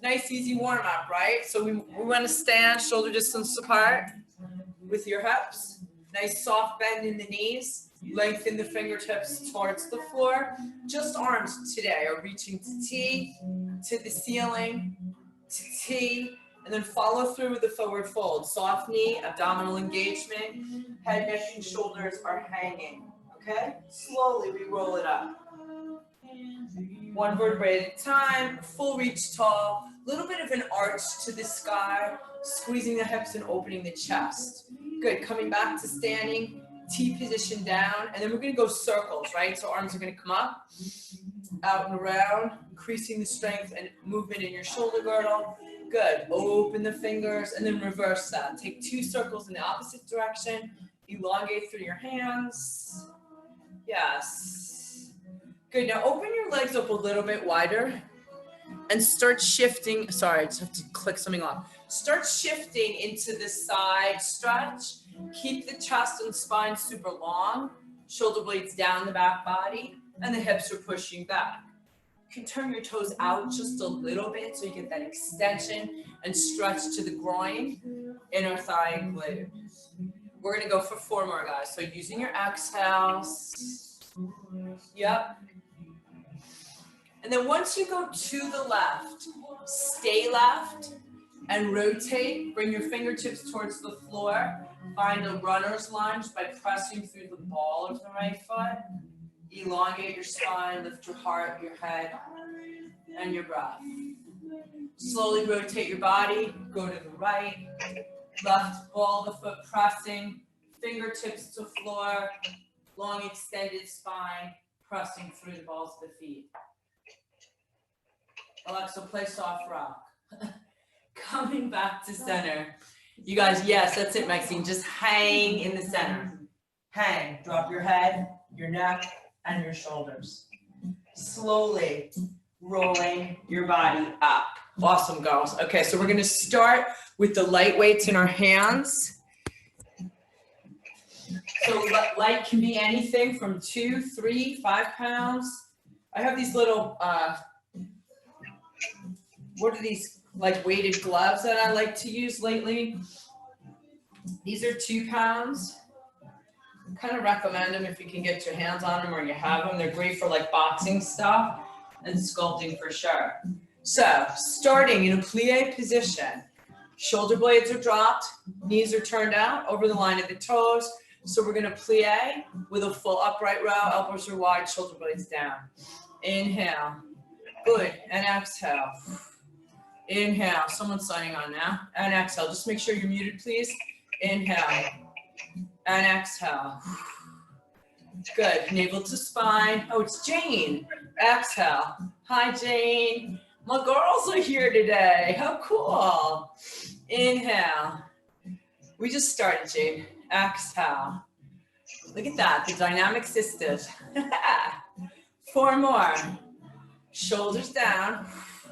Nice, easy warm-up, right? So we want to stand shoulder distance apart with your hips. Nice soft bend in the knees. Lengthen the fingertips towards the floor. Just arms today are reaching to T, to the ceiling, to T, and then follow through with the forward fold. Soft knee, abdominal engagement, head, neck, and shoulders are hanging, okay? Slowly we roll it up. One vertebrae at a time, full reach tall, little bit of an arch to the sky, squeezing the hips and opening the chest. Good, coming back to standing, T position down, and then we're gonna go circles, right? So arms are gonna come up, out and around, increasing the strength and movement in your shoulder girdle. Good, open the fingers and then reverse that. Take 2 circles in the opposite direction, elongate through your hands. Yes. Good, now open your legs up a little bit wider and start shifting. Sorry, I just have to click something off. Start shifting into the side stretch. Keep the chest and spine super long. Shoulder blades down the back body and the hips are pushing back. You can turn your toes out just a little bit so you get that extension and stretch to the groin, inner thigh and glute. We're gonna go for 4 more, guys. So using your exhales. Yep. And then once you go to the left, stay left and rotate. Bring your fingertips towards the floor. Find a runner's lunge by pressing through the ball of the right foot. Elongate your spine, lift your heart, your head, and your breath. Slowly rotate your body. Go to the right, left ball of the foot pressing. Fingertips to floor. Long extended spine, pressing through the balls of the feet. Alexa, play soft rock. Coming back to center. You guys, yes, that's it, Maxine. Just hang in the center. Hang. Drop your head, your neck, and your shoulders. Slowly rolling your body up. Awesome, girls. Okay, so we're going to start with the light weights in our hands. So light can be anything from 2, 3, 5 pounds. I have these little, what are these, like weighted gloves that I like to use lately. These are 2 pounds. I kind of recommend them if you can get your hands on them or you have them. They're great for like boxing stuff and sculpting for sure. So starting in a plie position, shoulder blades are dropped, knees are turned out over the line of the toes. So we're gonna plie with a full upright row, elbows are wide, shoulder blades down. Inhale, good, and exhale. Inhale, someone's signing on now, and exhale. Just make sure you're muted, please. Inhale, and exhale. Good, navel to spine. Oh, it's Jane. Exhale. Hi, Jane. My girls are here today. How cool. Inhale. We just started, Jane. Exhale. Look at that, the dynamic sisters. 4 more. Shoulders down.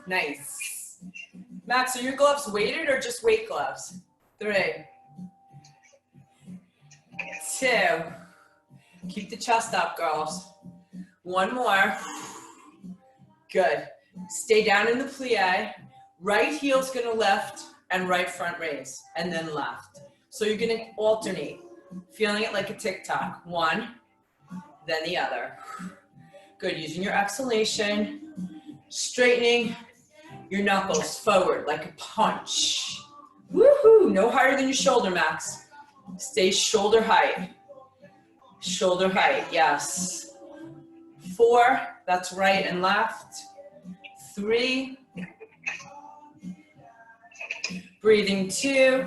Nice. Max, are your gloves weighted or just weight gloves? 3. 2. Keep the chest up, girls. 1 more. Good. Stay down in the plie. Right heel's gonna lift and right front raise, and then left. So you're gonna alternate, feeling it like a tick-tock. 1, then the other. Good, using your exhalation, straightening your knuckles forward like a punch. Woohoo, no higher than your shoulder, Max. Stay shoulder height. Shoulder height, yes. 4, that's right and left. 3, breathing 2.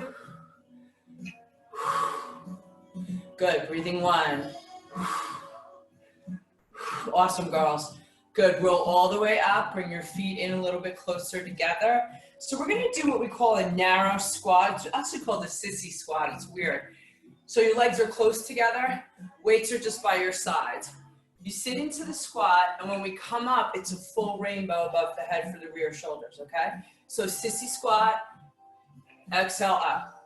Good, breathing 1. Awesome, girls. Good, roll all the way up, bring your feet in a little bit closer together. So we're gonna do what we call a narrow squat. It's actually called the sissy squat, it's weird. So your legs are close together, weights are just by your sides. You sit into the squat, and when we come up, it's a full rainbow above the head for the rear shoulders, okay? So sissy squat, exhale up.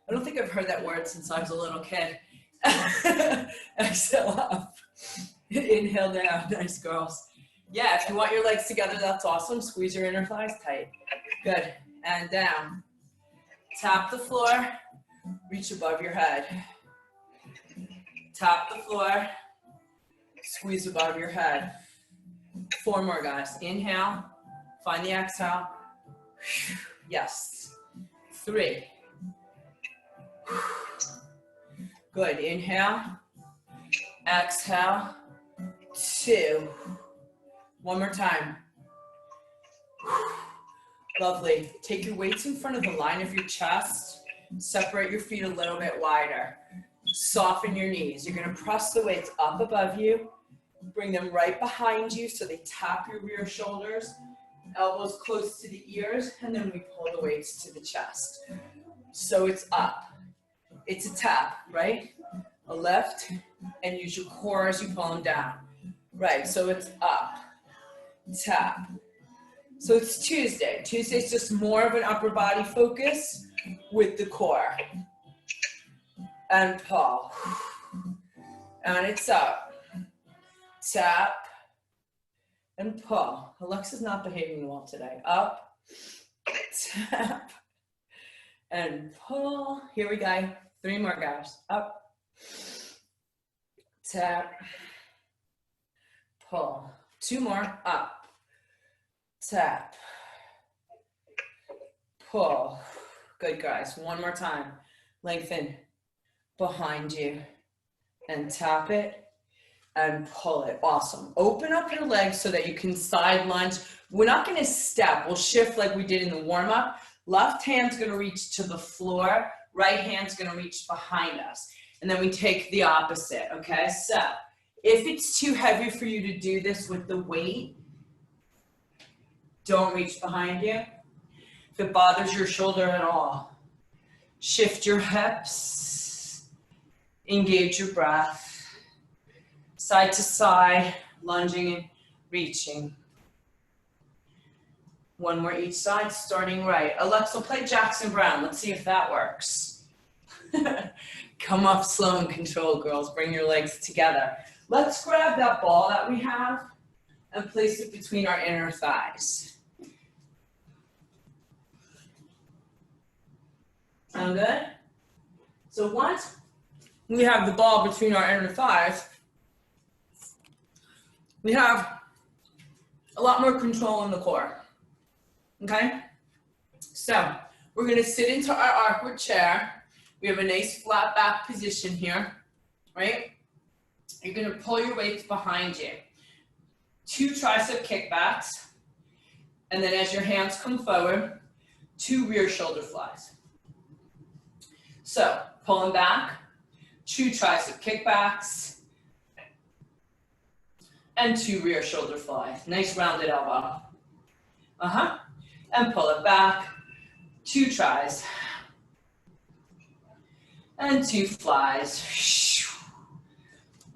I don't think I've heard that word since I was a little kid. Exhale up. Inhale down, nice girls. Yeah, if you want your legs together, that's awesome. Squeeze your inner thighs tight. Good. And down. Tap the floor. Reach above your head. Tap the floor. Squeeze above your head. 4 more, guys. Inhale. Find the exhale. Yes. 3. Good. Inhale. Exhale. 2. One more time. Lovely. Take your weights in front of the line of your chest. Separate your feet a little bit wider. Soften your knees. You're going to press the weights up above you. Bring them right behind you so they tap your rear shoulders. Elbows close to the ears. And then we pull the weights to the chest. So it's up. It's a tap, right? A lift. And use your core as you pull them down. Right, so it's up. Tap. So it's Tuesday. Tuesday's just more of an upper body focus with the core. And pull. And it's up. Tap. And pull. Alexa's not behaving well today. Up. Tap. And pull. Here we go. 3 more, guys. Up. Tap. Pull. 2 more. Up. Tap. Pull. Good, guys. 1 more time. Lengthen behind you. And tap it. And pull it. Awesome. Open up your legs so that you can side lunge. We're not going to step. We'll shift like we did in the warm-up. Left hand's going to reach to the floor. Right hand's going to reach behind us. And then we take the opposite, okay? So if it's too heavy for you to do this with the weight, don't reach behind you. If it bothers your shoulder at all, shift your hips, engage your breath, side to side, lunging and reaching. 1 more each side, starting right. Alexa, play Jackson Brown. Let's see if that works. Come up slow and controlled, girls. Bring your legs together. Let's grab that ball that we have and place it between our inner thighs. Sound good? So once we have the ball between our inner thighs, we have a lot more control in the core. Okay? So we're going to sit into our awkward chair. We have a nice flat back position here, right? You're going to pull your weights behind you. 2 tricep kickbacks. And then as your hands come forward, 2 rear shoulder flies. So pulling back, 2 tricep kickbacks, and 2 rear shoulder flies. Nice rounded elbow. And pull it back, 2 tries, and 2 flies.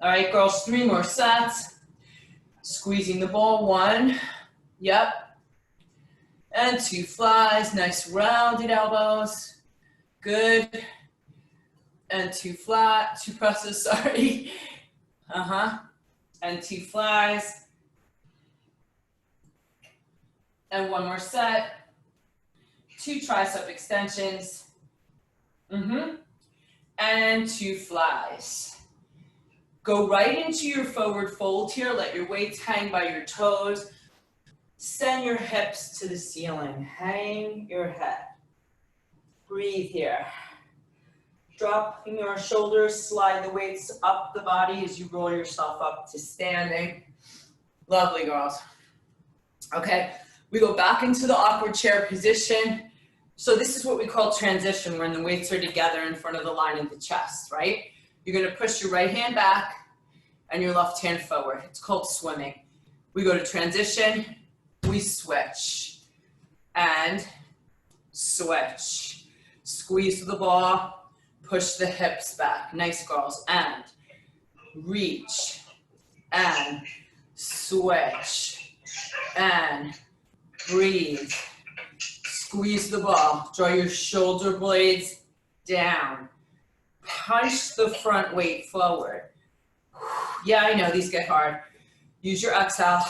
All right, girls, 3 more sets. Squeezing the ball, 1, yep, and 2 flies. Nice rounded elbows, good, and 2 flat, 2 presses, sorry, and 2 flies. And 1 more set, 2 tricep extensions, and 2 flies. Go right into your forward fold here. Let your weights hang by your toes. Send your hips to the ceiling. Hang your head. Breathe here. Dropping your shoulders, slide the weights up the body as you roll yourself up to standing. Lovely, girls. Okay. We go back into the awkward chair position. So this is what we call transition, when the weights are together in front of the line of the chest, right? You're going to push your right hand back and your left hand forward. It's called swimming. We go to transition, we switch, and switch. Squeeze the ball, push the hips back. Nice, girls. And reach, and switch, and breathe. Squeeze the ball. Draw your shoulder blades down. Punch the front weight forward. Yeah, I know these get hard. Use your exhale.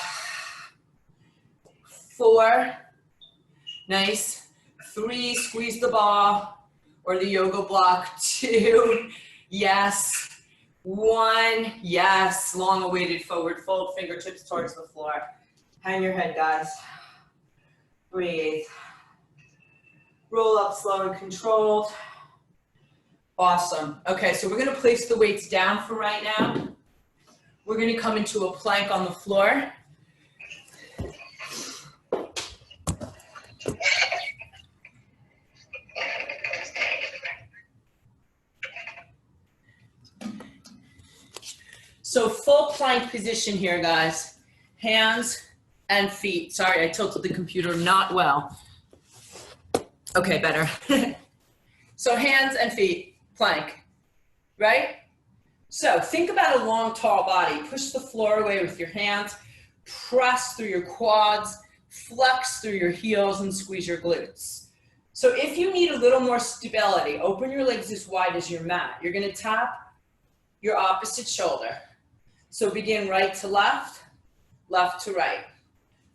4, nice. 3, squeeze the ball or the yoga block. 2, yes. 1, yes. Long awaited forward fold, fingertips towards the floor. Hang your head, guys. Breathe. Roll up slow and controlled. Awesome. Okay, so we're gonna place the weights down for right now. We're gonna come into a plank on the floor. So full plank position here, guys. Hands and feet. Sorry, I tilted the computer not well. Okay, better. So hands and feet, plank, right? So think about a long, tall body. Push the floor away with your hands. Press through your quads. Flex through your heels and squeeze your glutes. So if you need a little more stability, open your legs as wide as your mat. You're gonna tap your opposite shoulder. So begin right to left to right,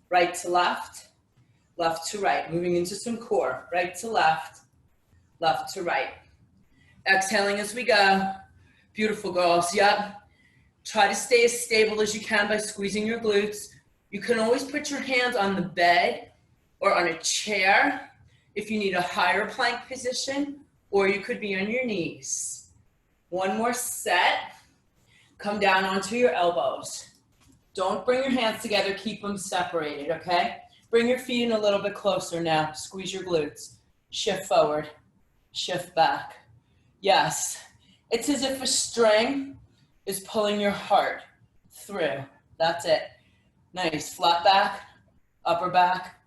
right to left to right. Moving into some core, right to left to right. Exhaling as we go. Beautiful, girls, yep. Try to stay as stable as you can by squeezing your glutes. You can always put your hands on the bed or on a chair if you need a higher plank position, or you could be on your knees. One more set. Come down onto your elbows. Don't bring your hands together, keep them separated, okay? Bring your feet in a little bit closer now. Squeeze your glutes. Shift forward, shift back. Yes, it's as if a string is pulling your heart through. That's it. Nice, flat back, upper back,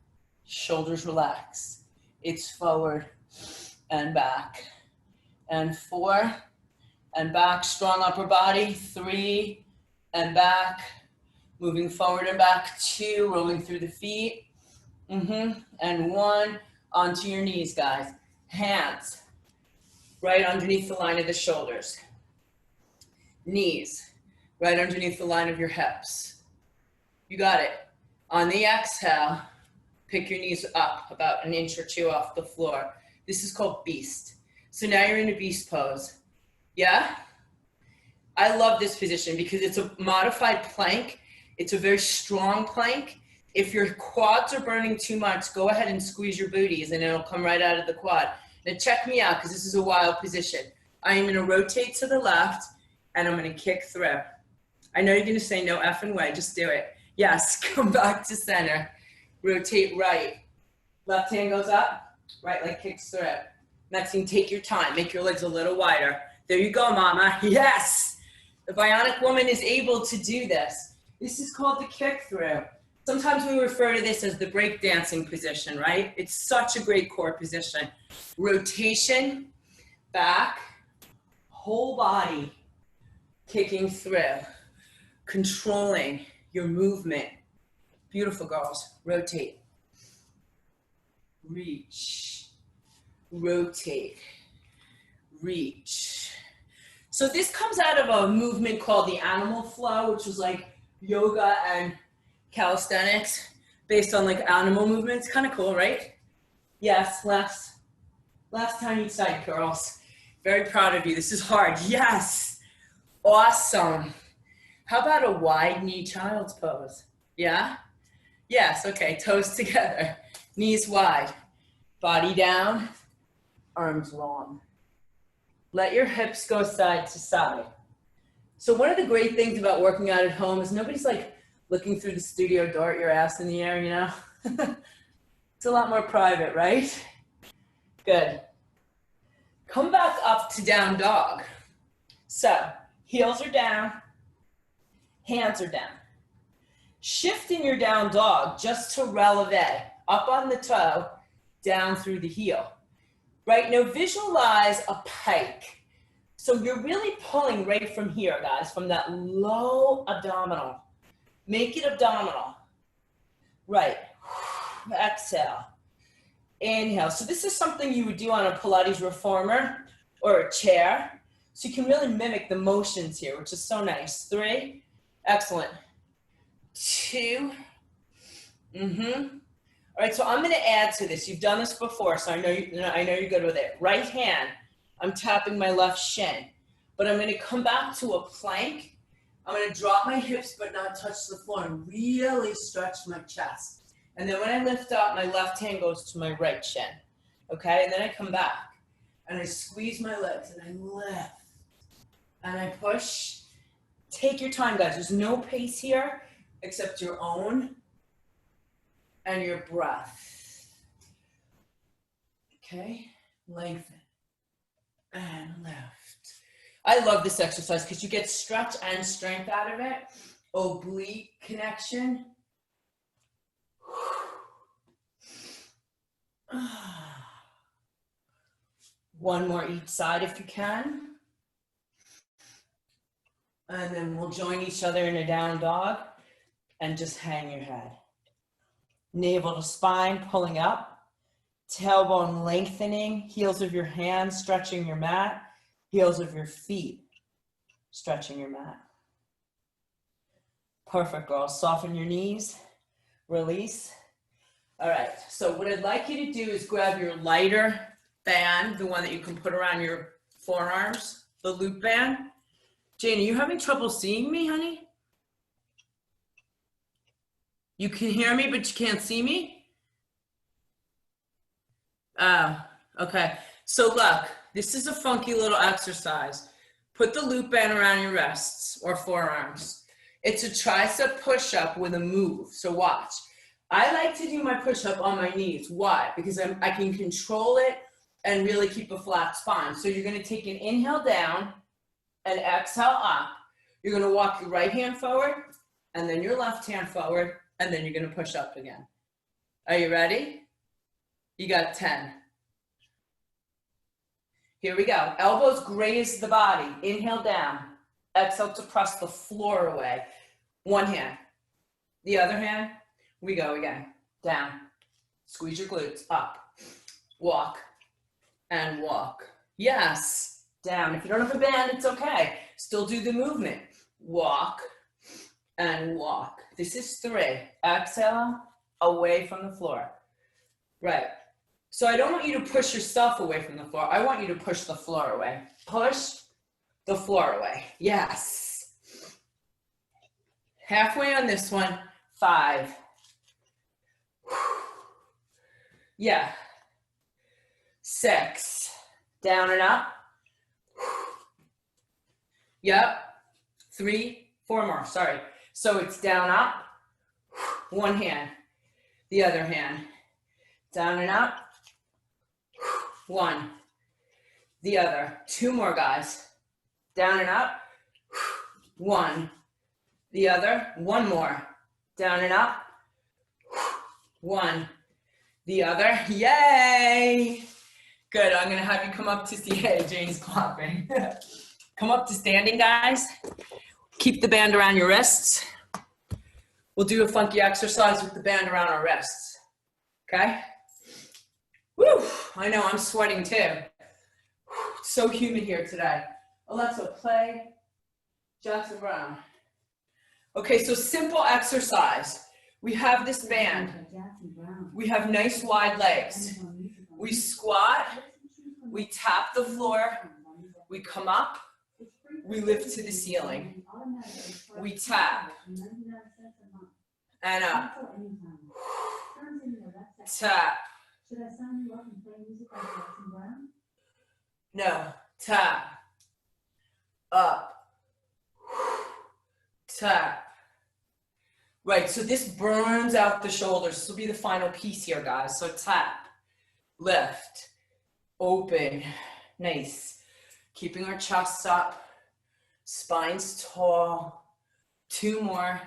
shoulders relax. It's forward and back. And 4, and back, strong upper body. 3, and back. Moving forward and back. 2, rolling through the feet. And 1, onto your knees, guys. Hands right underneath the line of the shoulders. Knees right underneath the line of your hips. You got it. On the exhale, pick your knees up about an inch or 2 off the floor. This is called beast. So now you're in a beast pose. Yeah? I love this position because it's a modified plank. It's a very strong plank. If your quads are burning too much, go ahead and squeeze your booties and it'll come right out of the quad. Now check me out because this is a wild position. I am going to rotate to the left and I'm going to kick through. I know you're going to say no effing way, just do it. Yes, come back to center. Rotate right. Left hand goes up, right leg kicks through. Next thing, take your time. Make your legs a little wider. There you go, mama. Yes! The bionic woman is able to do this. This is called the kick through. Sometimes we refer to this as the breakdancing position, right? It's such a great core position. Rotation, back, whole body, kicking through, controlling your movement. Beautiful, girls. Rotate, reach, rotate, reach. So this comes out of a movement called the animal flow, which was like yoga and calisthenics based on like animal movements. Kind of cool, right? Yes, last time each side, girls. Very proud of you. This is hard. Yes. Awesome. How about a wide knee child's pose? Yeah? Yes, okay, toes together. Knees wide. Body down, arms long. Let your hips go side to side. So one of the great things about working out at home is nobody's like looking through the studio door at your ass in the air, you know? It's a lot more private, right? Good. Come back up to down dog. So, heels are down, hands are down. Shift in your down dog just to releve, up on the toe, down through the heel. Right, now visualize a pike. So you're really pulling right from here, guys, from that low abdominal. Make it abdominal. Right, exhale. Inhale. So this is something you would do on a Pilates reformer or a chair. So you can really mimic the motions here, which is so nice. 3, excellent. 2, All right, so I'm gonna add to this. You've done this before, so I know you're good with it. Right hand, I'm tapping my left shin, but I'm gonna come back to a plank. I'm gonna drop my hips but not touch the floor and really stretch my chest. And then when I lift up, my left hand goes to my right shin, okay? And then I come back and I squeeze my legs and I lift and I push. Take your time, guys. There's no pace here except your own and your breath. Okay, lengthen and lift. I love this exercise because you get stretch and strength out of it. Oblique connection. One more each side if you can. And then we'll join each other in a down dog and just hang your head. Navel to spine, pulling up. Tailbone lengthening. Heels of your hands, stretching your mat. Heels of your feet, stretching your mat. Perfect, girls. Soften your knees. Release. All right, so what I'd like you to do is grab your lighter band, the one that you can put around your forearms, the loop band. Jane, are you having trouble seeing me, honey? You can hear me, but you can't see me? Okay. So look, this is a funky little exercise. Put the loop band around your wrists or forearms. It's a tricep push-up with a move, so watch. I like to do my push-up on my knees. Why? Because I can control it and really keep a flat spine. So you're gonna take an inhale down and exhale up. You're gonna walk your right hand forward and then your left hand forward and then you're gonna push up again. Are you ready? You got 10. Here we go. Elbows graze the body. Inhale down. Exhale to press the floor away. One hand. The other hand. We go again. Down. Squeeze your glutes. Up. Walk. And walk. Yes. Down. If you don't have a band, it's okay. Still do the movement. Walk. And walk. This is 3. Exhale. Away from the floor. Right. So I don't want you to push yourself away from the floor. I want you to push the floor away. Push the floor away. Yes. Halfway on this one. 5. Yeah. 6. Down and up. Yep. 3, 4 more. Sorry. So it's down, up. One hand. The other hand. Down and up. 1. The other. 2 more, guys. Down and up. 1. The other. 1 more. Down and up. 1. The other. Yay! Good. I'm going to have you come up to see. Hey, Jane's clapping. Come up to standing, guys. Keep the band around your wrists. We'll do a funky exercise with the band around our wrists. Okay? Woo! I know, I'm sweating too. It's so humid here today. Alexa, play Jackson Brown. Okay, so simple exercise. We have this band. We have nice wide legs. We squat. We tap the floor. We come up. We lift to the ceiling. We tap. And up. Tap. Should I sign you up and play music by Jackson Brown? No. Tap. Up. Tap. Right, so this burns out the shoulders. This will be the final piece here, guys. So tap. Lift. Open. Nice. Keeping our chests up. Spine's tall. 2 more.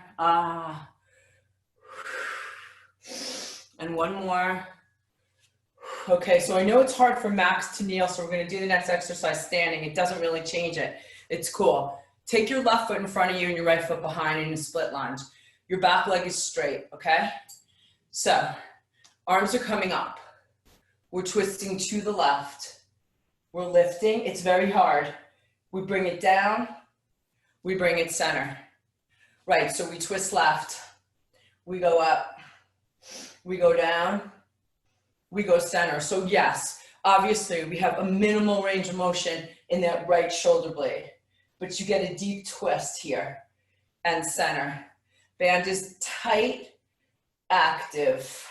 And 1 more. Okay, so I know it's hard for Max to kneel, so we're gonna do the next exercise standing. It doesn't really change it. It's cool. Take your left foot in front of you and your right foot behind in a split lunge. Your back leg is straight, okay? So, arms are coming up. We're twisting to the left. We're lifting, it's very hard. We bring it down, we bring it center. Right, so we twist left. We go up, We go down, we go center. So yes, obviously we have a minimal range of motion in that right shoulder blade, but you get a deep twist here and center. Band is tight, active,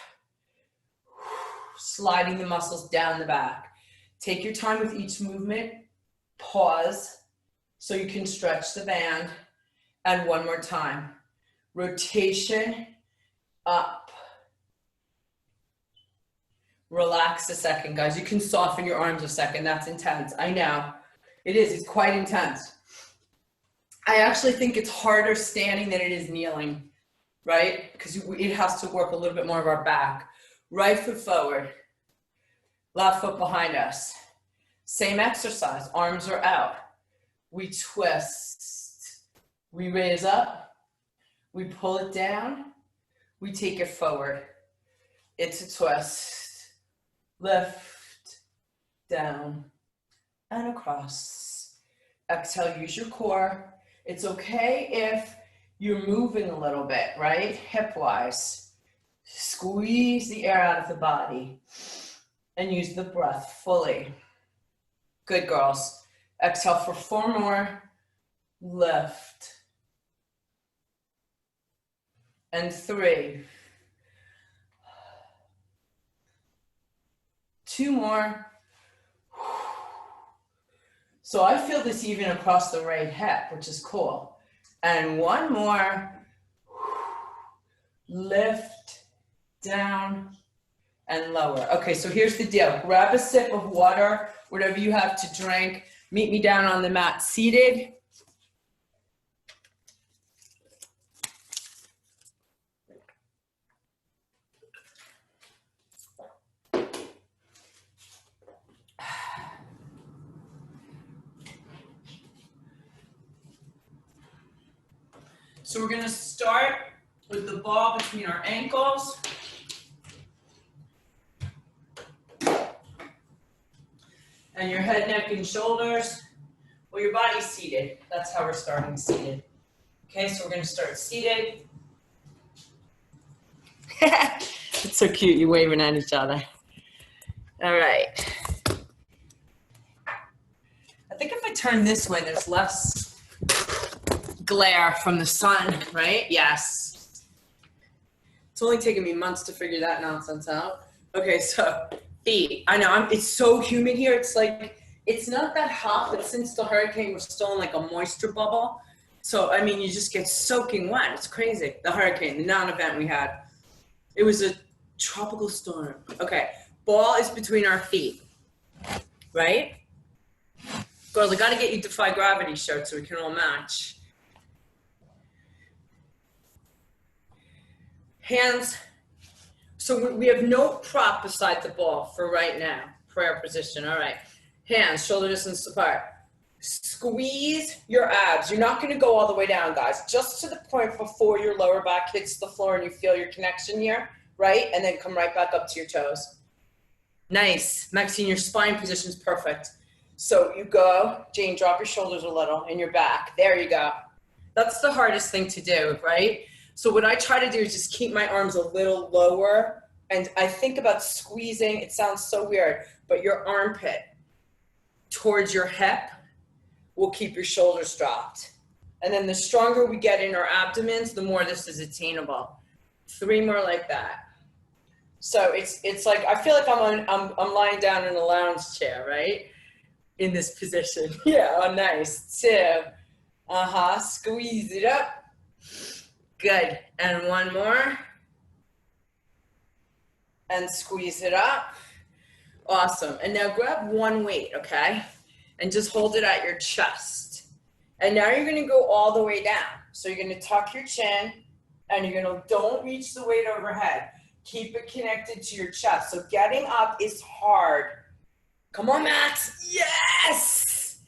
sliding the muscles down the back. Take your time with each movement, pause so you can stretch the band, and one more time. Rotation, up. Relax a second, guys. You can soften your arms a second. That's intense. I know. It is. It's quite intense. I actually think it's harder standing than it is kneeling, right? Because it has to work a little bit more of our back. Right foot forward. Left foot behind us. Same exercise. Arms are out. We twist. We raise up. We pull it down. We take it forward. It's a twist. Lift, down, and across. Exhale, use your core. It's okay if you're moving a little bit, right? Hip-wise. Squeeze the air out of the body and use the breath fully. Good, girls. Exhale for 4 more. Lift. And 3. 2 more. So I feel this even across the right hip, which is cool. And 1 more. Lift, down, and lower. Okay, so here's the deal. Grab a sip of water, whatever you have to drink. Meet me down on the mat seated. So we're gonna start with the ball between our ankles. And your head, neck, and shoulders. Well, your body's seated. That's how we're starting seated. Okay, so we're gonna start seated. It's so cute, you waving at each other. All right. I think if I turn this way, there's less glare from the sun, right? Yes. It's only taken me months to figure that nonsense out. Okay, so feet. I know, it's so humid here. It's like, it's not that hot, but since the hurricane, we're still in like a moisture bubble. So, I mean, you just get soaking wet. It's crazy. The hurricane, the non-event we had. It was a tropical storm. Okay, ball is between our feet, right? Girls, I gotta get you Defy Gravity shirts so we can all match. Hands, so we have no prop beside the ball for right now, prayer position, all right. Hands, shoulder distance apart. Squeeze your abs. You're not gonna go all the way down, guys. Just to the point before your lower back hits the floor and you feel your connection here, right? And then come right back up to your toes. Nice, Maxine, your spine position's perfect. So you go, Jane, drop your shoulders a little and your back. There you go. That's the hardest thing to do, right? So what I try to do is just keep my arms a little lower, and I think about squeezing, it sounds so weird, but your armpit towards your hip will keep your shoulders dropped. And then the stronger we get in our abdomens, the more this is attainable. 3 more like that. So it's like, I feel like I'm lying down in a lounge chair, right? In this position. Yeah, oh nice. 2. Squeeze it up. Good, and 1 more. And squeeze it up. Awesome, and now grab 1 weight, okay? And just hold it at your chest. And now you're gonna go all the way down. So you're gonna tuck your chin, and you're gonna, don't reach the weight overhead. Keep it connected to your chest. So getting up is hard. Come on, Max, yes!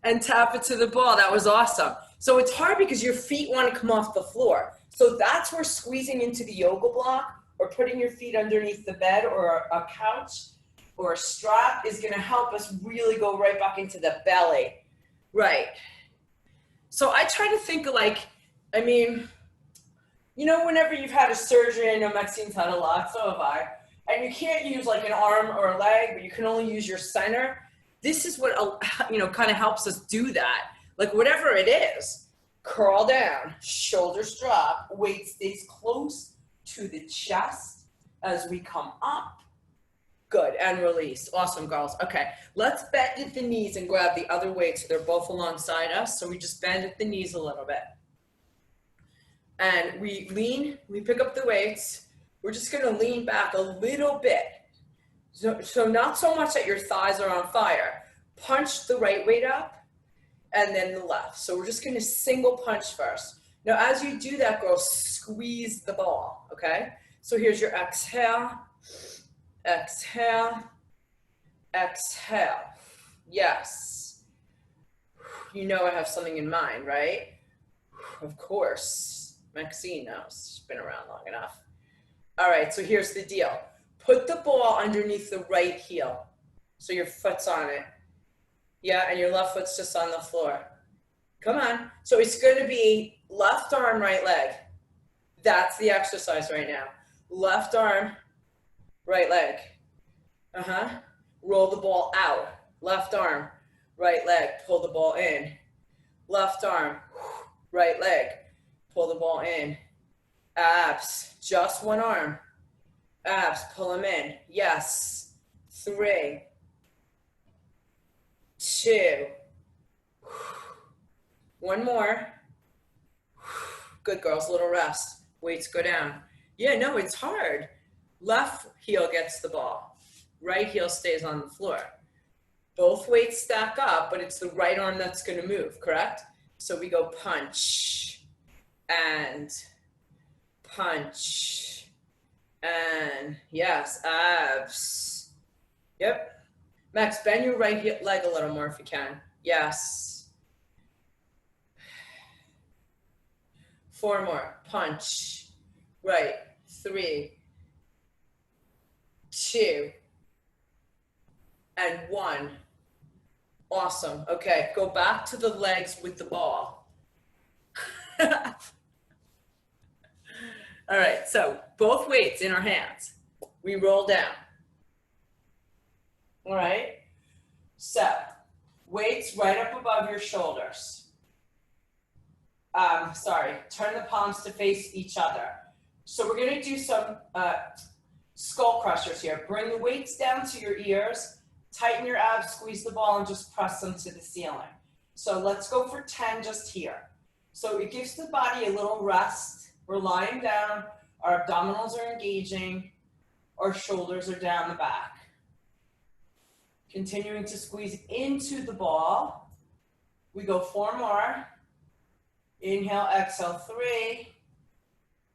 And tap it to the ball, that was awesome. So it's hard because your feet want to come off the floor. So that's where squeezing into the yoga block or putting your feet underneath the bed or a couch or a strap is going to help us really go right back into the belly. Right. So I try to think like, I mean, You know, whenever you've had a surgery, I know Maxine's had a lot, so have I, and you can't use like an arm or a leg, but you can only use your center. This is what, kind of helps us do that. Like whatever it is, curl down, shoulders drop, weight stays close to the chest as we come up. Good, and release. Awesome, girls. Okay, let's bend at the knees and grab the other weight so they're both alongside us. So we just bend at the knees a little bit. And we lean, we pick up the weights. We're just gonna lean back a little bit. So not so much that your thighs are on fire. Punch the right weight up and then the left. So we're just gonna single punch first. Now as you do that, girls, squeeze the ball, okay? So here's your exhale, exhale, exhale. Yes. You know I have something in mind, right? Of course. Maxine knows. She's been around long enough. All right, so here's the deal. Put the ball underneath the right heel. So your foot's on it. Yeah, and your left foot's just on the floor. Come on. So it's going to be left arm, right leg. That's the exercise right now. Left arm, right leg. Roll the ball out. Left arm, right leg. Pull the ball in. Left arm, right leg. Pull the ball in. Abs, just one arm. Abs, pull them in. Yes. 3, 2. One more. Good, girls, little rest. Weights go down. Yeah, no, it's hard. Left heel gets the ball. Right heel stays on the floor. Both weights stack up, but it's the right arm that's going to move, correct? So we go punch and punch and yes, abs. Yep. Max, bend your right leg a little more if you can. Yes. 4 more. Punch. Right. 3, 2, and 1. Awesome. Okay, go back to the legs with the ball. All right, so both weights in our hands. We roll down. All right, so weights right up above your shoulders. Turn the palms to face each other. So we're gonna do some skull crushers here. Bring the weights down to your ears, tighten your abs, squeeze the ball, and just press them to the ceiling. So let's go for 10 just here. So it gives the body a little rest. We're lying down, our abdominals are engaging, our shoulders are down the back. Continuing to squeeze into the ball. We go 4 more. Inhale, exhale, 3.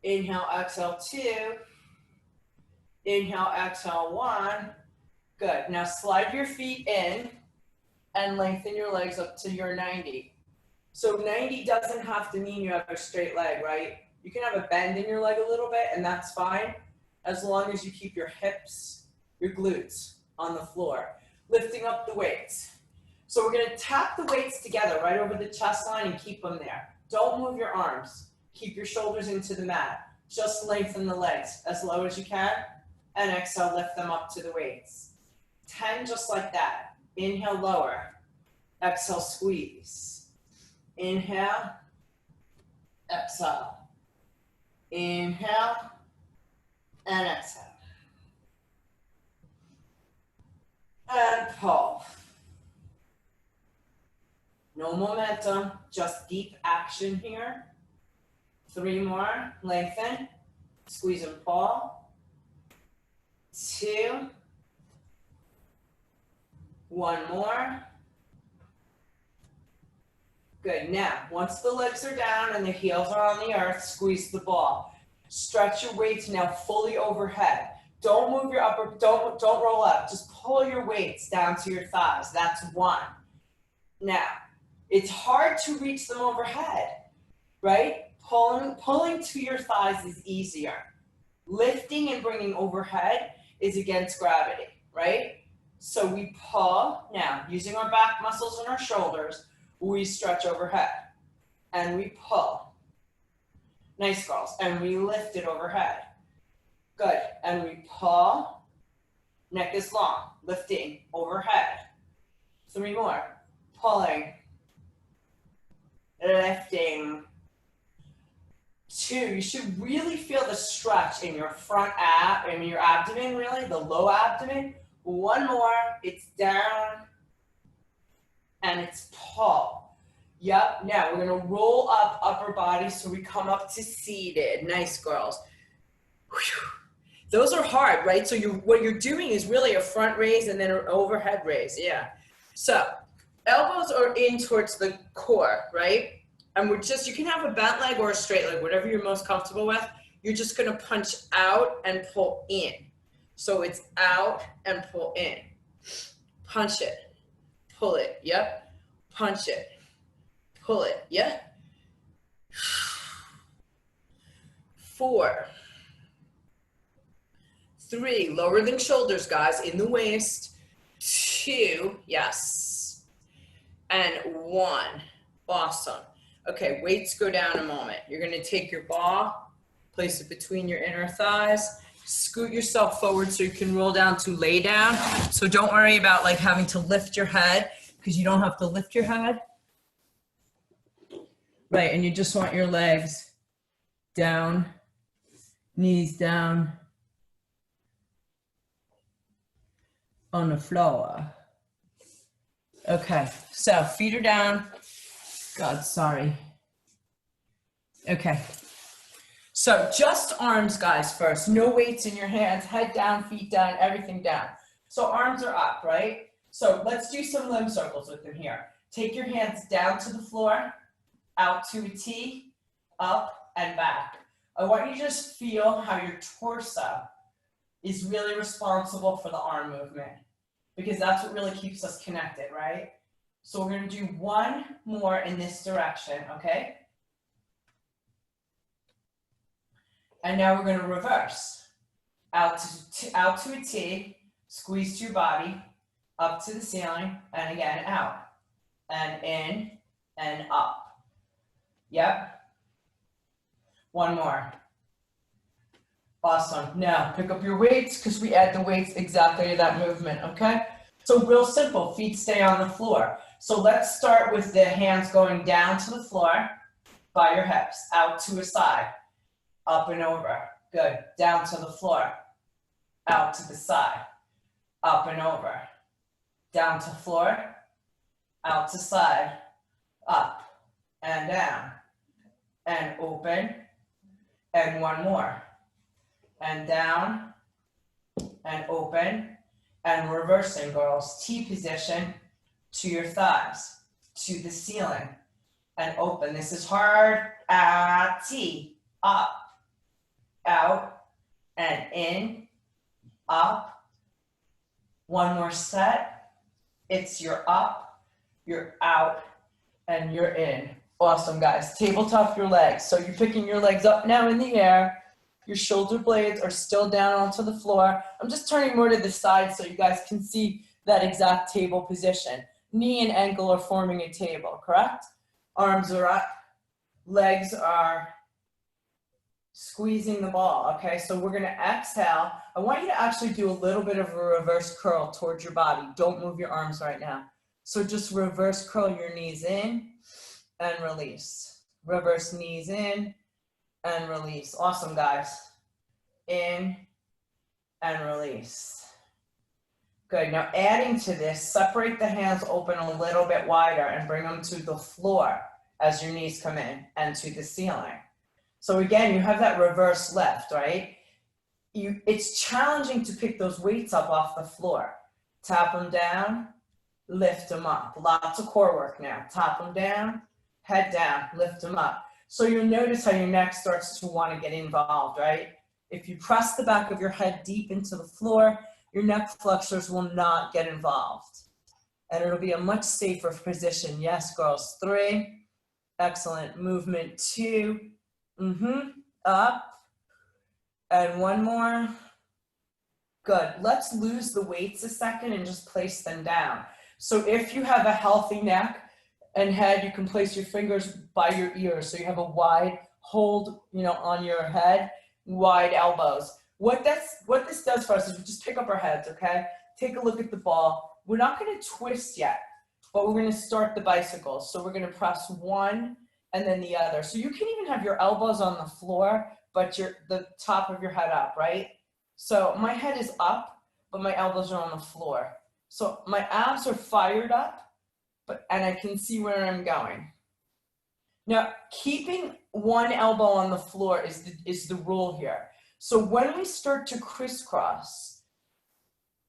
Inhale, exhale, 2. Inhale, exhale, 1. Good. Now slide your feet in and lengthen your legs up to your 90. So 90 doesn't have to mean you have a straight leg, right? You can have a bend in your leg a little bit and that's fine as long as you keep your hips, your glutes on the floor. Lifting up the weights. So we're going to tap the weights together right over the chest line and keep them there. Don't move your arms. Keep your shoulders into the mat. Just lengthen the legs as low as you can and exhale, lift them up to the weights. 10 just like that. Inhale, lower. Exhale, squeeze. Inhale, exhale. Inhale, and exhale. And pull. No momentum, just deep action here. 3 more, lengthen, squeeze and pull. 2, 1 more. Good, now, once the legs are down and the heels are on the earth, squeeze the ball. Stretch your weights now fully overhead. Don't move your upper, don't roll up, just pull your weights down to your thighs. That's 1. Now, it's hard to reach them overhead, right? Pulling to your thighs is easier. Lifting and bringing overhead is against gravity, right? So we pull, now using our back muscles and our shoulders, we stretch overhead and we pull. Nice, girls. And we lift it overhead. Good. And we pull. Neck is long. Lifting overhead. 3 more. Pulling. Lifting. 2. You should really feel the stretch in your front ab, in your abdomen, really, the low abdomen. 1 more. It's down. And it's pull. Yep. Now we're going to roll up upper body so we come up to seated. Nice, girls. Whew. Those are hard, right? So what you're doing is really a front raise and then an overhead raise. Yeah. So elbows are in towards the core, right? And you can have a bent leg or a straight leg, whatever you're most comfortable with. You're just going to punch out and pull in. So it's out and pull in. Punch it. Pull it. Yep. Punch it. Pull it. Yeah. 4. 3, lower than shoulders, guys, in the waist. 2, yes. And 1. Awesome. Okay, weights go down a moment. You're going to take your ball, place it between your inner thighs, scoot yourself forward so you can roll down to lay down. So don't worry about like having to lift your head, because you don't have to lift your head. Right, and you just want your legs down, knees down on the floor. Okay, so feet are down. God, sorry. Okay. So just arms, guys, first. No weights in your hands. Head down, feet down, everything down. So arms are up, right? So let's do some limb circles with them here. Take your hands down to the floor, out to a T, up and back. I want you to just feel how your torso is really responsible for the arm movement, because that's what really keeps us connected, right? So we're going to do 1 more in this direction, okay? And now we're going to reverse. Out to a T, squeeze to your body, up to the ceiling, and again out. And in, and up. Yep. 1 more. Awesome. Now pick up your weights, because we add the weights exactly to that movement, okay? So real simple, feet stay on the floor. So let's start with the hands going down to the floor by your hips, out to a side, up and over. Good. Down to the floor, out to the side, up and over. Down to floor, out to side, up and down, and open, and 1 more. And down, and open, and reversing, girls. T position to your thighs, to the ceiling, and open. This is hard. T, up, out, and in, up. 1 more set. It's your up, you're out, and you're in. Awesome, guys. Tabletop your legs. So you're picking your legs up now in the air. Your shoulder blades are still down onto the floor. I'm just turning more to the side so you guys can see that exact table position. Knee and ankle are forming a table, correct? Arms are up. Legs are squeezing the ball, okay? So we're gonna exhale. I want you to actually do a little bit of a reverse curl towards your body. Don't move your arms right now. So just reverse curl your knees in and release. Reverse knees in and release. Awesome, guys. In and release. Good. Now adding to this, separate the hands open a little bit wider and bring them to the floor as your knees come in and to the ceiling. So again, you have that reverse lift, right? It's challenging to pick those weights up off the floor. Tap them down, lift them up. Lots of core work now. Tap them down, head down, lift them up. So you'll notice how your neck starts to want to get involved, right? If you press the back of your head deep into the floor, your neck flexors will not get involved. And it'll be a much safer position. Yes, girls. 3. Excellent. Movement 2. Up. And 1 more. Good. Let's lose the weights a second and just place them down. So if you have a healthy neck and head, you can place your fingers by your ears. So you have a wide hold, on your head, wide elbows. What this does for us is we just pick up our heads, okay? Take a look at the ball. We're not gonna twist yet, but we're gonna start the bicycle. So we're gonna press one and then the other. So you can even have your elbows on the floor, but the top of your head up, right? So my head is up, but my elbows are on the floor. So my abs are fired up, and I can see where I'm going. Now, keeping one elbow on the floor is the rule here. So when we start to crisscross,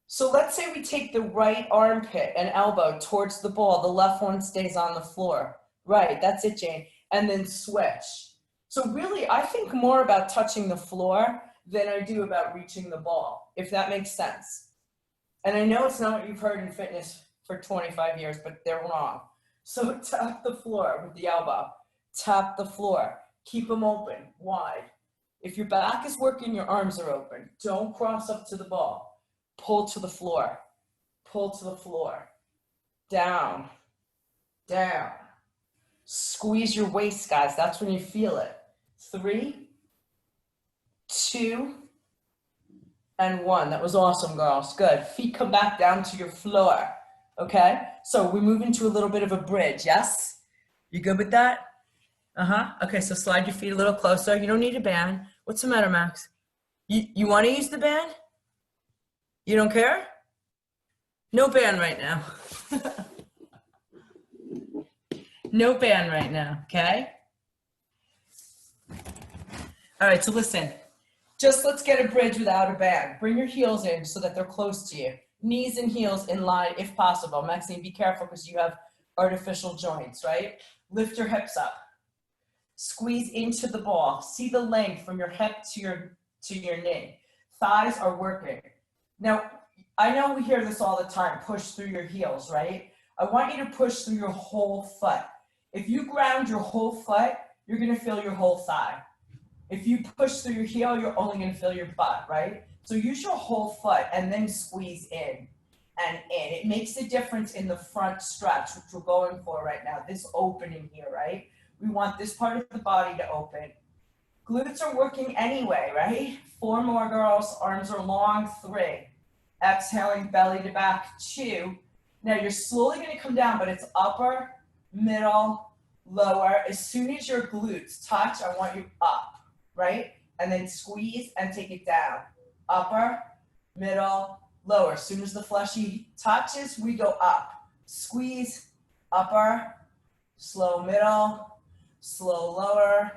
so let's say we take the right armpit and elbow towards the ball, the left one stays on the floor. Right, that's it, Jane. And then switch. So really, I think more about touching the floor than I do about reaching the ball, if that makes sense. And I know it's not what you've heard in fitness for 25 years, but they're wrong. So tap the floor with the elbow. Tap the floor. Keep them open, wide. If your back is working, your arms are open. Don't cross up to the ball. Pull to the floor. Pull to the floor. Down. Down. Squeeze your waist, guys. That's when you feel it. 3, 2, and 1. That was awesome, girls. Good. Feet come back down to your floor. Okay? So we move into a little bit of a bridge, yes? You good with that? Okay, so slide your feet a little closer. You don't need a band. What's the matter, Max? You want to use the band? You don't care? No band right now. No band right now, okay? All right, so listen. Just let's get a bridge without a band. Bring your heels in so that they're close to you. Knees and heels in line if possible. Maxine, be careful because you have artificial joints, right? Lift your hips up. Squeeze into the ball. See the length from your hip to your knee. Thighs are working. Now, I know we hear this all the time, push through your heels, right? I want you to push through your whole foot. If you ground your whole foot, you're gonna feel your whole thigh. If you push through your heel, you're only gonna feel your butt, right? So use your whole foot and then squeeze in and in. It makes a difference in the front stretch, which we're going for right now, this opening here, right? We want this part of the body to open. Glutes are working anyway, right? 4 more, girls. Arms are long. 3. Exhaling, belly to back. 2. Now you're slowly going to come down, but it's upper, middle, lower. As soon as your glutes touch, I want you up, right? And then squeeze and take it down. Upper, middle, lower. As soon as the fleshy touches, we go up. Squeeze, upper, slow middle, slow lower.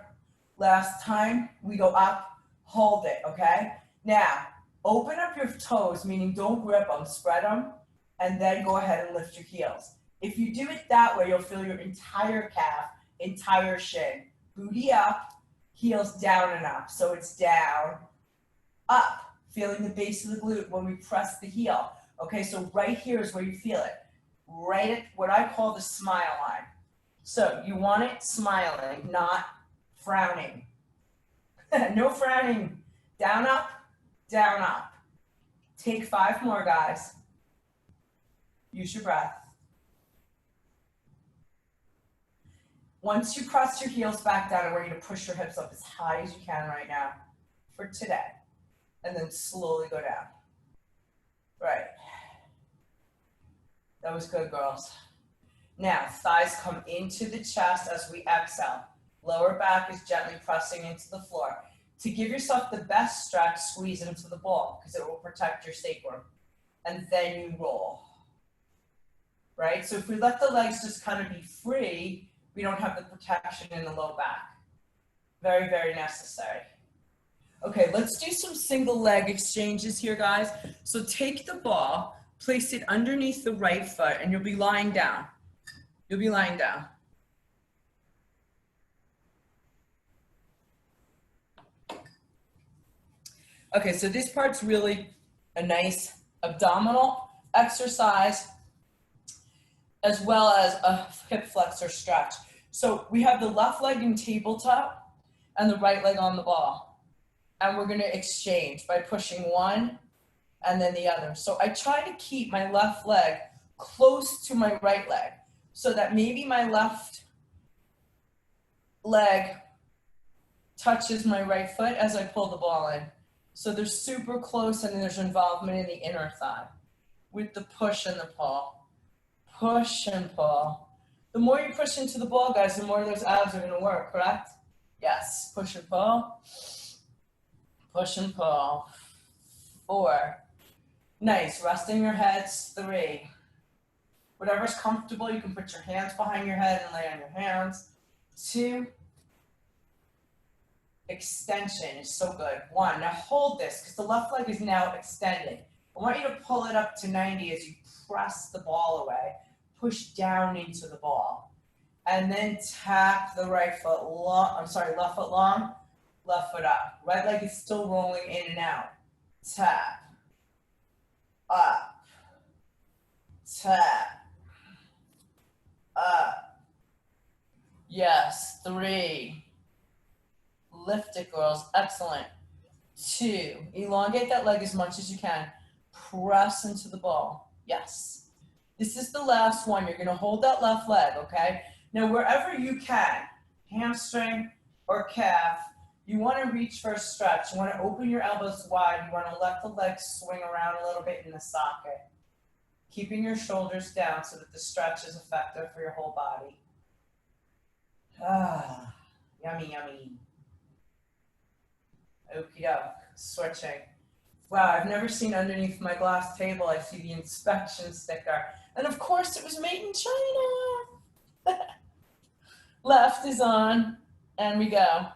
Last time, we go up, hold it, okay? Now, open up your toes, meaning don't grip them, spread them, and then go ahead and lift your heels. If you do it that way, you'll feel your entire calf, entire shin. Booty up, heels down and up. So it's down, up, feeling the base of the glute when we press the heel. Okay, so right here is where you feel it. Right at what I call the smile line. So you want it smiling, not frowning. No frowning. Down, up, down, up. Take 5 more, guys. Use your breath. Once you press your heels back down, I want you to push your hips up as high as you can right now for today. And then slowly go down. Right. That was good, girls. Now, thighs come into the chest as we exhale. Lower back is gently pressing into the floor. To give yourself the best stretch, squeeze into the ball because it will protect your sacrum. And then you roll. Right? So if we let the legs just kind of be free, we don't have the protection in the low back. Very, very necessary. Okay, let's do some single leg exchanges here, guys. So take the ball, place it underneath the right foot, and you'll be lying down. You'll be lying down. Okay, so this part's really a nice abdominal exercise as well as a hip flexor stretch. So we have the left leg in tabletop and the right leg on the ball. And we're gonna exchange by pushing one and then the other. So I try to keep my left leg close to my right leg so that maybe my left leg touches my right foot as I pull the ball in. So they're super close and there's involvement in the inner thigh with the push and the pull. Push and pull. The more you push into the ball, guys, the more those abs are gonna work, correct? Yes, push and pull. Push and pull. 4. Nice, resting your heads. 3. Whatever's comfortable, you can put your hands behind your head and lay on your hands. 2. Extension is so good. 1, now hold this because the left leg is now extended. I want you to pull it up to 90 as you press the ball away. Push down into the ball. And then tap the left foot long, left foot up. Right leg is still rolling in and out. Tap, up, tap, up. Yes, 3. Lift it, girls. Excellent. 2. Elongate that leg as much as you can. Press into the ball. Yes. This is the last one. You're going to hold that left leg, okay? Now, wherever you can, hamstring or calf, you want to reach for a stretch. You want to open your elbows wide. You want to let the legs swing around a little bit in the socket, keeping your shoulders down so that the stretch is effective for your whole body. Ah, yummy, yummy. Okie doke, switching. Wow, I've never seen underneath my glass table, I see the inspection sticker. And of course it was made in China. Left is on, and we go.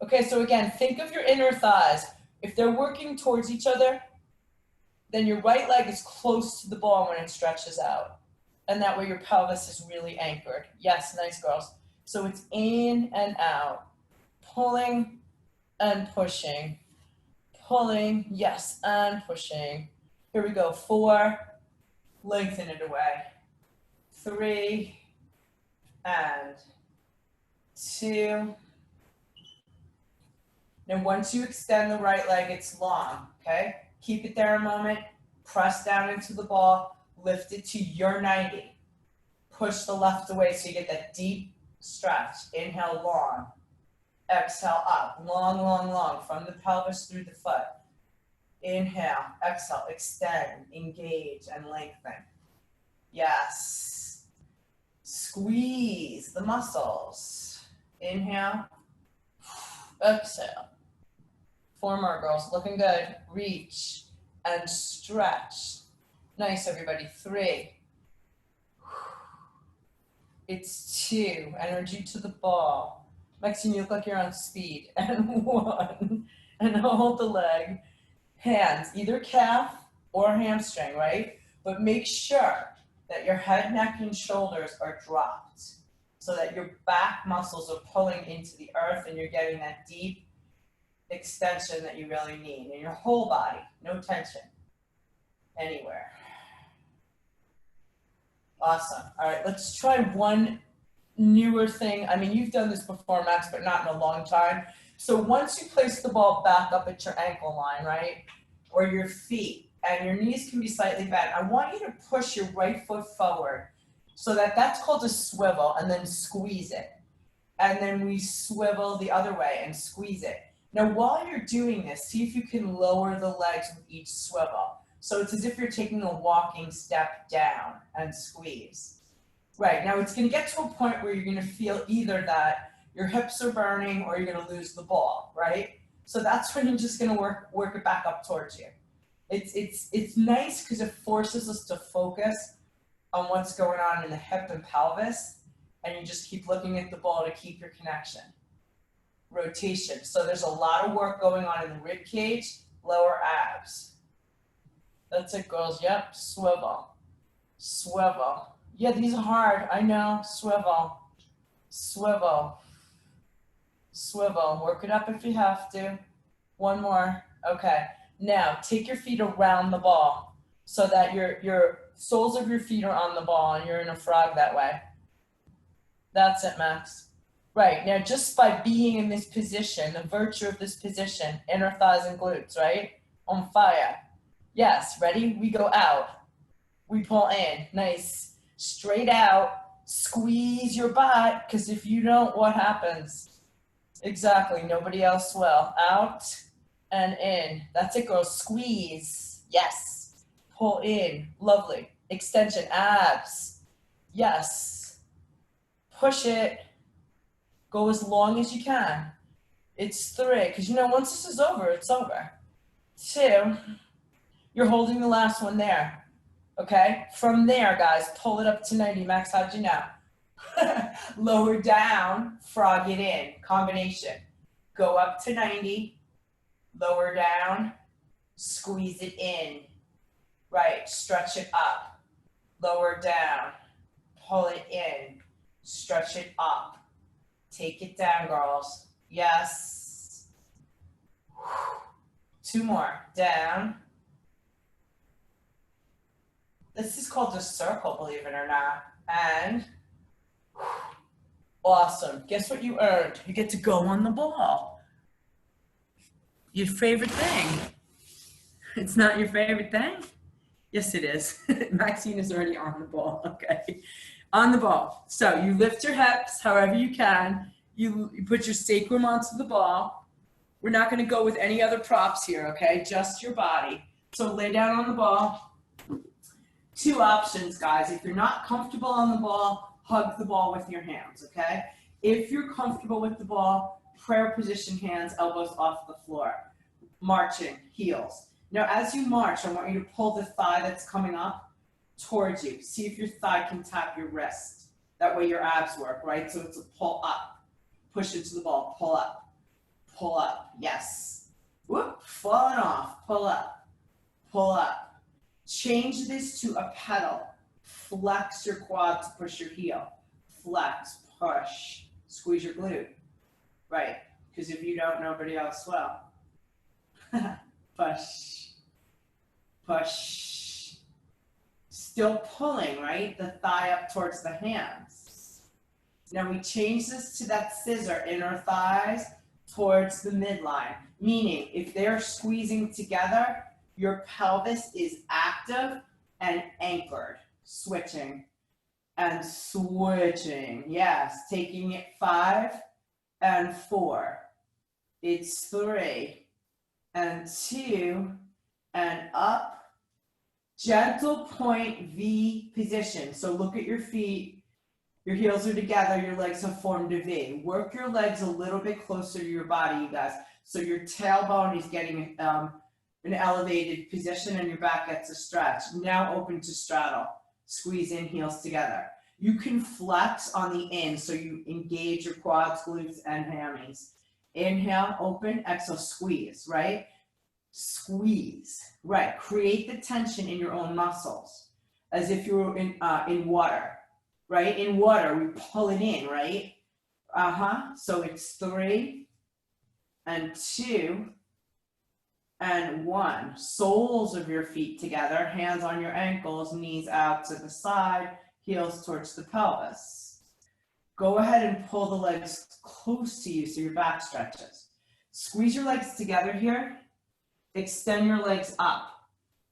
Okay, so again, think of your inner thighs. If they're working towards each other, then your right leg is close to the ball when it stretches out. And that way your pelvis is really anchored. Yes, nice girls. So it's in and out, pulling and pushing, pulling, yes, and pushing. Here we go, 4, lengthen it away. 3, and 2. Now once you extend the right leg, it's long, okay? Keep it there a moment, press down into the ball, lift it to your 90. Push the left away so you get that deep stretch. Inhale, long. Exhale, up. Long, long, long. From the pelvis through the foot. Inhale, exhale, extend, engage, and lengthen. Yes. Squeeze the muscles. Inhale. Exhale. 4 more, girls. Looking good. Reach and stretch. Nice, everybody. 3. It's 2. Energy to the ball. Maxine, you look like you're on speed. And 1. And hold the leg. Hands, either calf or hamstring, right? But make sure that your head, neck, and shoulders are dropped so that your back muscles are pulling into the earth and you're getting that deep extension that you really need in your whole body. No tension anywhere. Awesome. All right, let's try one newer thing. I mean, you've done this before, Max, but not in a long time. So once you place the ball back up at your ankle line, right, or your feet, and your knees can be slightly bent, I want you to push your right foot forward so that that's called a swivel, and then squeeze it. And then we swivel the other way and squeeze it. Now, while you're doing this, see if you can lower the legs with each swivel. So it's as if you're taking a walking step down and squeeze. Right, now it's gonna get to a point where you're gonna feel either that your hips are burning or you're gonna lose the ball, right? So that's when you're just gonna work it back up towards you. It's nice because it forces us to focus on what's going on in the hip and pelvis, and you just keep looking at the ball to keep your connection. Rotation, so there's a lot of work going on in the rib cage, lower abs. That's it, girls. Yep, swivel, swivel. Yeah, these are hard, I know. Swivel, swivel, swivel. Work it up if you have to. 1 more. Okay. Now, take your feet around the ball so that your soles of your feet are on the ball and you're in a frog that way. That's it, Max. Right. Now, just by being in this position, the virtue of this position, inner thighs and glutes, right? On fire. Yes. Ready? We go out. We pull in. Nice. Straight out. Squeeze your butt, because if you don't, what happens? Exactly, nobody else will. Out and in. That's it, girls. Squeeze. Yes. Pull in. Lovely. Extension. Abs. Yes. Push it. Go as long as you can. It's 3, because once this is over, it's over. 2, you're holding the last one there. Okay? From there, guys, pull it up to 90. Max, how'd you know? Lower down, frog it in. Combination. Go up to 90, lower down, squeeze it in. Right, stretch it up, lower down, pull it in, stretch it up. Take it down, girls. Yes. 2 more. Down. This is called a circle, believe it or not. And awesome. Guess what you earned? You get to go on the ball. Your favorite thing. It's not your favorite thing? Yes, it is. Maxine is already on the ball. Okay. On the ball. So you lift your hips however you can. You put your sacrum onto the ball. We're not going to go with any other props here, okay? Just your body. So lay down on the ball. 2 options, guys. If you're not comfortable on the ball, hug the ball with your hands, okay? If you're comfortable with the ball, prayer position, hands, elbows off the floor. Marching, heels. Now, as you march, I want you to pull the thigh that's coming up towards you. See if your thigh can tap your wrist. That way your abs work, right? So it's a pull up. Push into the ball. Pull up. Pull up. Yes. Whoop. Falling off. Pull up. Pull up. Change this to a pedal. Flex your quad to push your heel. Flex. Push. Squeeze your glute. Right. Because if you don't, nobody else will. Push. Push. Still pulling, right? The thigh up towards the hands. Now we change this to that scissor, inner thighs towards the midline. Meaning, if they're squeezing together, your pelvis is active and anchored. Switching and switching. Yes, taking it 5 and 4. It's 3 and 2 and up. Gentle point V position. So look at your feet. Your heels are together. Your legs have formed a V. Work your legs a little bit closer to your body, you guys. So your tailbone is getting an elevated position and your back gets a stretch. Now open to straddle. Squeeze in, heels together. You can flex on the in, so you engage your quads, glutes, and hammies. Inhale, open, exhale, squeeze, right? Squeeze, right? Create the tension in your own muscles as if you were in water, right? In water, we pull it in, right? So it's 3 and 2 and 1. Soles of your feet together, hands on your ankles, knees out to the side, heels towards the pelvis. Go ahead and pull the legs close to you so your back stretches. Squeeze your legs together here. Extend your legs up.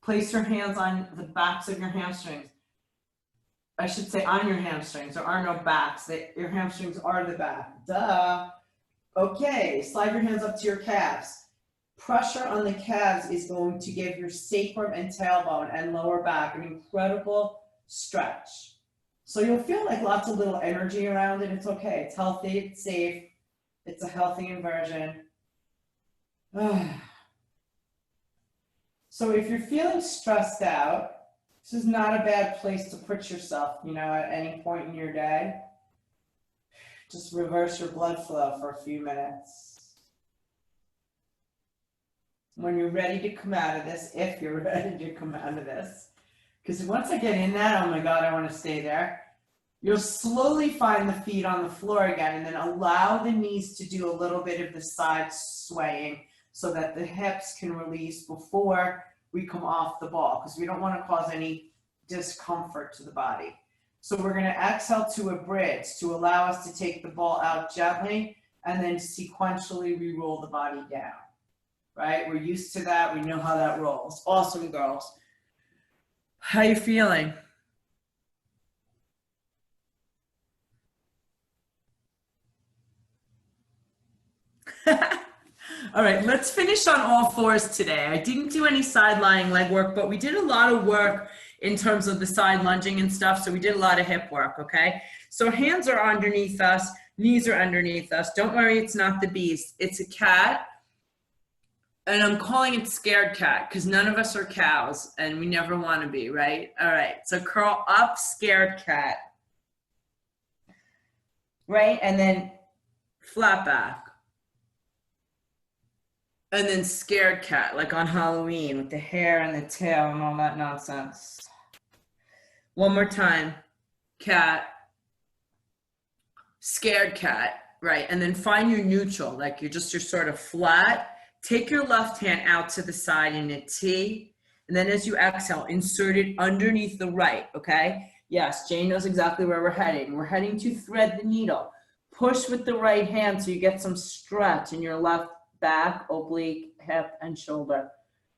Place your hands on the backs of your hamstrings. I should say on your hamstrings. There are no backs. Your hamstrings are the back. Duh. Okay, slide your hands up to your calves. Pressure on the calves is going to give your sacrum and tailbone and lower back an incredible stretch. So you'll feel like lots of little energy around it. It's okay. It's healthy. It's safe. It's a healthy inversion. So if you're feeling stressed out, this is not a bad place to put yourself, at any point in your day. Just reverse your blood flow for a few minutes. When you're ready to come out of this, if you're ready to come out of this, because once I get in that, oh my God, I want to stay there. You'll slowly find the feet on the floor again, and then allow the knees to do a little bit of the side swaying so that the hips can release before we come off the ball, because we don't want to cause any discomfort to the body. So we're going to exhale to a bridge to allow us to take the ball out gently, and then sequentially we roll the body down, right? We're used to that. We know how that rolls. Awesome, girls. How you feeling? All right, let's finish on all fours today. I didn't do any side lying leg work, but we did a lot of work in terms of the side lunging and stuff. So we did a lot of hip work, okay? So hands are underneath us, knees are underneath us. Don't worry, it's not the beast. It's a cat. And I'm calling it scared cat because none of us are cows and we never want to be, right? All right, so curl up, scared cat. Right, and then flat back. And then scared cat, like on Halloween with the hair and the tail and all that nonsense. One more time, cat, scared cat, right? And then find your neutral, like you're sort of flat. Take your left hand out to the side in a T, and then as you exhale, insert it underneath the right, okay? Yes, Jane knows exactly where we're heading. We're heading to thread the needle. Push with the right hand so you get some stretch in your left back, oblique, hip, and shoulder.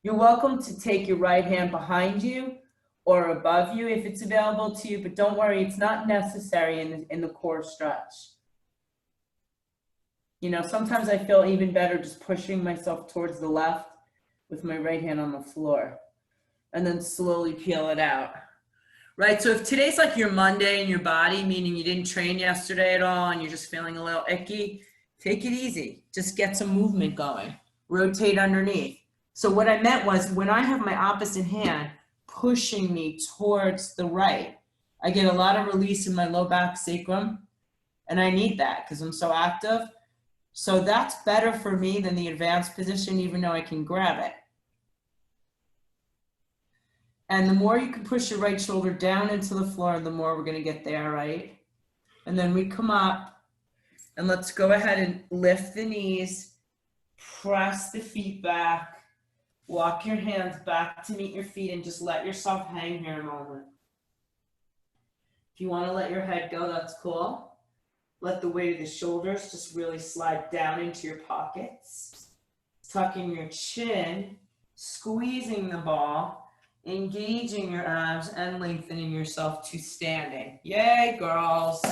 You're welcome to take your right hand behind you or above you if it's available to you, but don't worry, it's not necessary in the core stretch. You know, sometimes I feel even better just pushing myself towards the left with my right hand on the floor and then slowly peel it out. Right, so if today's like your Monday in your body, meaning you didn't train yesterday at all and you're just feeling a little icky, take it easy. Just get some movement going. Rotate underneath. So what I meant was when I have my opposite hand pushing me towards the right, I get a lot of release in my low back sacrum, and I need that because I'm so active. So that's better for me than the advanced position, even though I can grab it. And the more you can push your right shoulder down into the floor, the more we're going to get there, right? And then we come up, and let's go ahead and lift the knees, press the feet back, walk your hands back to meet your feet, and just let yourself hang here a moment. If you want to let your head go, that's cool. Let the weight of the shoulders just really slide down into your pockets. Tucking your chin, squeezing the ball, engaging your abs, and lengthening yourself to standing. Yay, girls.